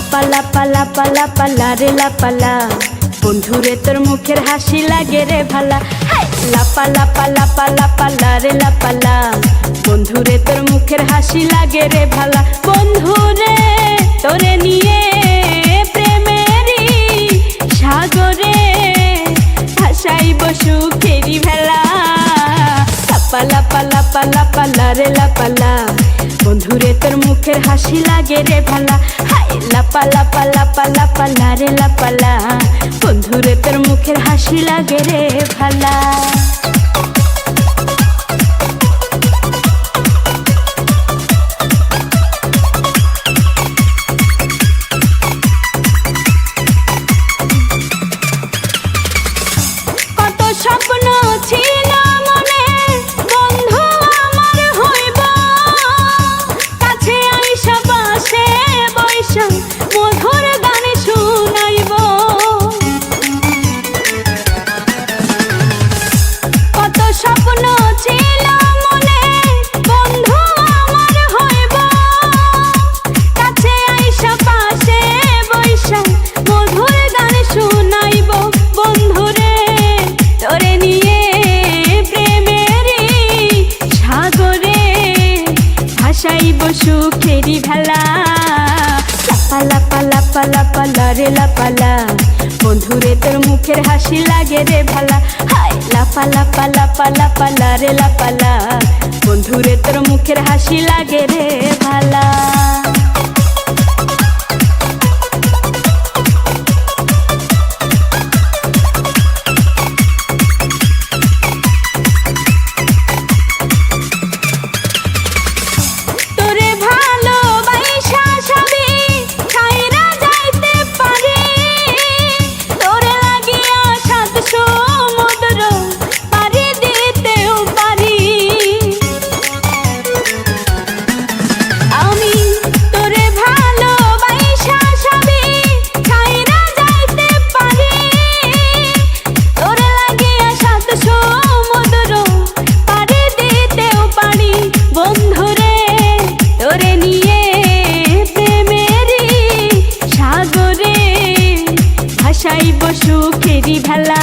লাপা লাপা লাপা লাপা লারে লাপালা, বন্ধুরে তোর মুখের হাসি লাগে রে ভালা। লাপা লাপা লাপা লাপা লারে লাপালা, বন্ধুরে তোর মুখের হাসি লাগে রে ভালা। বন্ধুরে তোরে নিয়ে প্রেমেরই সাগরে ভাসাইব সুখেরি ভেলা। লাপা লাপা লাপা লাপা লারে লাপালা, বন্ধুরে তোর মুখের হাসি লাগে রে ভালা। লাপা লাপা লাপা লাপা লারে লাপালা, বন্ধুরে তোর মুখের হাসি লাগে রে ভালা। কত স্বপ্ন ছিল মনে, বন্ধু আমার হইব, কাছে আইসা পাশে বৈশা মধুর গান শুনাইব। কত স্বপ্ন ছিল মনে, বন্ধু আমার হইব, কাছে আইসা পাশে বৈশা মধুর গান শুনাইব। বন্ধুরে তোরে নিয়ে প্রেমেরই সাগরে ভাসাইব সুখেরি ভেলা। লাপা লাপা লাপা লাপা লারে লাপালা, বন্ধুরে তোর মুখের হাসি লাগে রে ভালা। লাপা লাপা লাপা লাপা লারে লাপালা, বন্ধুরে তোর মুখের হাসি লাগে রে ভালা। তোরে ভালোবাসা সবই ছাইরা যাইতে পারি, তোরে লাগিয়া সাত সমুদ্র পাড়ি দিতেও পারি। আমি তোরে ভালোবাসা সবই ছাইরা যাইতে পারি, তোরে লাগিয়া সাত সমুদ্র পাড়ি দিতেও পারি। বন্ধুরে তোরে নিয়ে প্রেমেরই সাগরে ভাসাইব সুখেরি ভেলা।